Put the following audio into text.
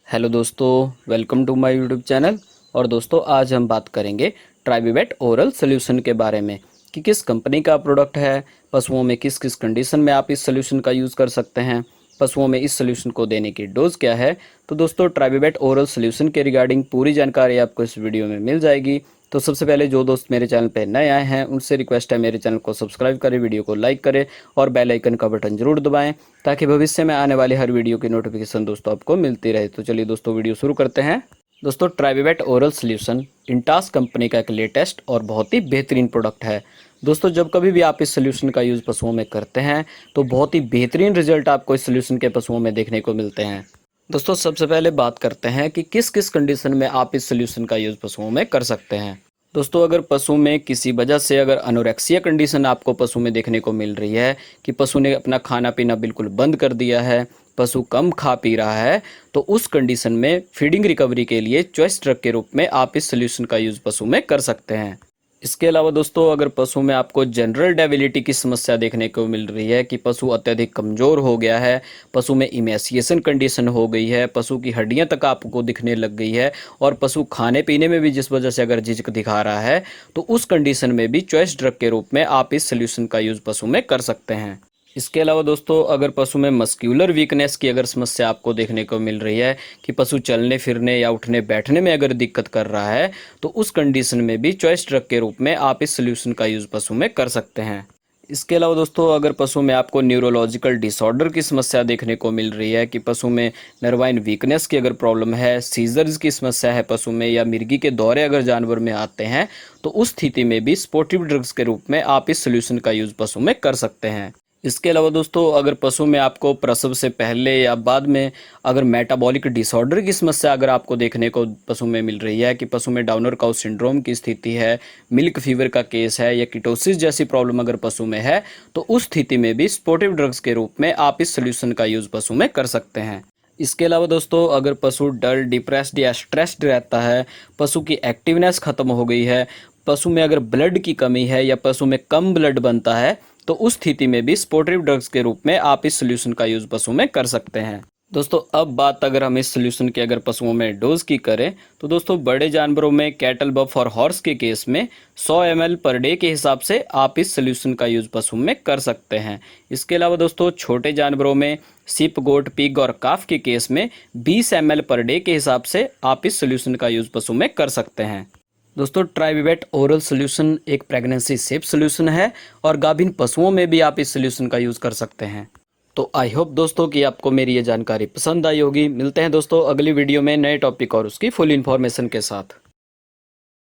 Hello दोस्तों, welcome to my YouTube channel. और दोस्तों आज हम बात करेंगे ट्राइबीवेट ओरल सोल्यूशन के बारे में कि किस कंपनी का प्रोडक्ट है, पशुओं में किस किस कंडीशन में आप इस सोल्यूशन का यूज़ कर सकते हैं, पशुओं में इस सोल्यूशन को देने की डोज क्या है। तो दोस्तों ट्राइबीवेट ओरल सोल्यूशन के रिगार्डिंग पूरी जानकारी आपको इस वीडियो में मिल जाएगी। तो सबसे पहले जो दोस्त मेरे चैनल पर नए आए हैं उनसे रिक्वेस्ट है मेरे चैनल को सब्सक्राइब करें, वीडियो को लाइक करें और बेल आइकन का बटन जरूर दबाएं ताकि भविष्य में आने वाली हर वीडियो की नोटिफिकेशन दोस्तों आपको मिलती रहे। तो चलिए दोस्तों वीडियो शुरू करते हैं। दोस्तों ट्राइबीवेट ओरल सोल्यूशन इंटास कंपनी का एक लेटेस्ट और बहुत ही बेहतरीन प्रोडक्ट है। दोस्तों जब कभी भी आप इस सोल्यूशन का यूज़ पशुओं में करते हैं तो बहुत ही बेहतरीन रिजल्ट आपको इस सोल्यूशन के पशुओं में देखने को मिलते हैं। दोस्तों सबसे पहले बात करते हैं कि किस किस कंडीशन में आप इस सोल्यूशन का यूज़ पशुओं में कर सकते हैं। दोस्तों अगर पशु में किसी वजह से अगर अनोरेक्सिया कंडीशन आपको पशु में देखने को मिल रही है कि पशु ने अपना खाना पीना बिल्कुल बंद कर दिया है, पशु कम खा पी रहा है, तो उस कंडीशन में फीडिंग रिकवरी के लिए चॉइस ड्रग के रूप में आप इस सोल्यूशन का यूज़ पशु में कर सकते हैं। इसके अलावा दोस्तों अगर पशु में आपको जनरल डेबिलिटी की समस्या देखने को मिल रही है कि पशु अत्यधिक कमज़ोर हो गया है, पशु में इमेसिएशन कंडीशन हो गई है, पशु की हड्डियां तक आपको दिखने लग गई है और पशु खाने पीने में भी जिस वजह से अगर झिझक दिखा रहा है, तो उस कंडीशन में भी चॉइस ड्रग के रूप में आप इस सोल्यूशन का यूज़ पशु में कर सकते हैं। इसके अलावा दोस्तों अगर पशु में मस्क्यूलर वीकनेस की अगर समस्या आपको देखने को मिल रही है कि पशु चलने फिरने या उठने बैठने में अगर दिक्कत कर रहा है, तो उस कंडीशन में भी चॉइस ड्रग के रूप में आप इस सोल्यूशन का यूज़ पशु में कर सकते हैं। इसके अलावा दोस्तों अगर पशु में आपको न्यूरोलॉजिकल डिसऑर्डर की समस्या देखने को मिल रही है कि पशु में नर्वाइन वीकनेस की अगर प्रॉब्लम है, सीजर्स की समस्या है पशु में, या मिर्गी के दौरे अगर जानवर में आते हैं, तो उस स्थिति में भी स्पोर्टिव ड्रग्स के रूप में आप इस सोल्यूशन का यूज़ पशु में कर सकते हैं। इसके अलावा दोस्तों अगर पशु में आपको प्रसव से पहले या बाद में अगर मेटाबॉलिक डिसऑर्डर की समस्या अगर आपको देखने को पशु में मिल रही है कि पशु में डाउनर काउ सिंड्रोम की स्थिति है, मिल्क फीवर का केस है या कीटोसिस जैसी प्रॉब्लम अगर पशु में है, तो उस स्थिति में भी स्पोर्टिव ड्रग्स के रूप में आप इस सोल्यूशन का यूज़ पशु में कर सकते हैं। इसके अलावा दोस्तों अगर पशु डल, डिप्रेस्ड या स्ट्रेस्ड रहता है, पशु की एक्टिवनेस खत्म हो गई है, पशु में अगर ब्लड की कमी है या पशु में कम ब्लड बनता है, तो उस स्थिति में भी स्पोर्टिव ड्रग्स के रूप में आप इस सोल्यूशन का यूज़ पशु में कर सकते हैं। दोस्तों अब बात अगर हम इस सोल्यूशन की अगर पशुओं में डोज की करें तो दोस्तों बड़े जानवरों में कैटल, बफ और हॉर्स के केस में 100 ml पर डे के हिसाब से आप इस सोल्यूशन का यूज़ पशु में कर सकते हैं। इसके अलावा दोस्तों छोटे जानवरों में सिप, गोट, पिग और काफ के केस में 20 ml पर डे के हिसाब से आप इस सोल्यूशन का यूज़ पशु में कर सकते हैं। दोस्तों ट्राइबीवेट ओरल सोल्यूशन एक प्रेगनेंसी सेफ सोल्यूशन है और गाभिन पशुओं में भी आप इस सोल्यूशन का यूज़ कर सकते हैं। तो आई होप दोस्तों कि आपको मेरी ये जानकारी पसंद आई होगी। मिलते हैं दोस्तों अगली वीडियो में नए टॉपिक और उसकी फुल इन्फॉर्मेशन के साथ।